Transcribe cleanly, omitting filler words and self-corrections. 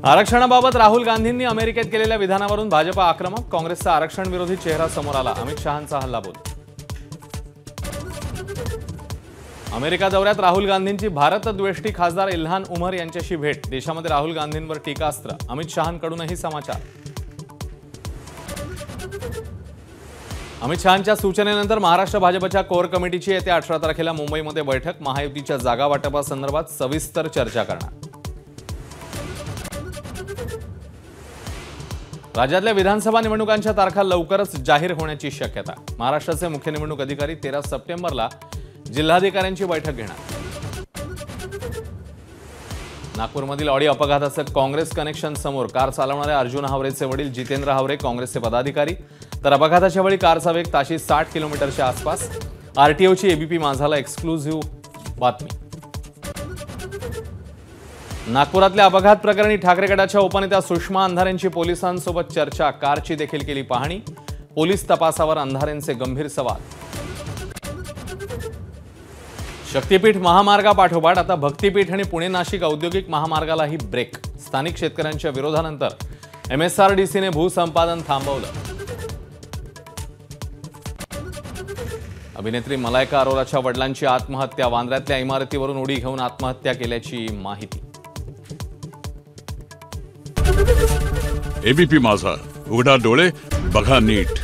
आरक्षणाबाबत राहुल गांधींनी अमेरिकेत केलेल्या विधानावरून भाजप आक्रमक। काँग्रेसचा आरक्षण विरोधी चेहरा समोर आला। अमित शहांचा हल्लाबोल। अमेरिका दौऱ्यात राहुल गांधींची भारतद्वेष्टी खासदार इल्हान उमर यांच्याशी भेट। देशामध्ये राहुल गांधींवर टीकास्त्र। अमित शहांकडूनही समाचार। अमित शहांच्या सूचनेनंतर महाराष्ट्र भाजपच्या कोर कमिटीची येत्या 18 तारखेला मुंबईमध्ये बैठक। महायुतीच्या जागा वाटपासंदर्भात सविस्तर चर्चा करणार। राज्यातल्या विधानसभा निवडणुकांच्या तारखा लवकरच जाहीर होण्याची शक्यता। महाराष्ट्राचे मुख्य निवडणूक अधिकारी 13 सप्टेंबरला जिल्हाधिकाऱ्यांची बैठक घेणार। नागपूरमधील ऑडी अपघाताचं काँग्रेस कनेक्शन समोर। कार चालवणाऱ्या अर्जुन हावरेचे वडील जितेंद्र हावरे काँग्रेसचे पदाधिकारी। तर अपघाताच्या वेळी कारचा वेग ताशी 60 किलोमीटरच्या आसपास। आरटीओची एबीपी माझाला एक्सक्लुझिव्ह बातमी। नागपुरातल्या अपघात प्रकरणी ठाकरे गटाच्या उपनेत्या सुषमा अंधारेंची पोलिसांसोबत चर्चा। कारची देखील केली पाहणी। पोलीस तपासावर अंधारेंचे गंभीर सवाल। शक्तीपीठ महामार्गापाठोपाठ आता भक्तीपीठ आणि पुणे नाशिक औद्योगिक महामार्गालाही ब्रेक। स्थानिक शेतकऱ्यांच्या विरोधानंतर एमएसआरडीसीने भूसंपादन थांबवलं। अभिनेत्री मलायका अरोराच्या वडिलांची आत्महत्या। वांद्र्यातल्या इमारतीवरून उडी घेऊन आत्महत्या केल्याची माहिती। एबीपी माझा, उघडा डोळे बघा नीट।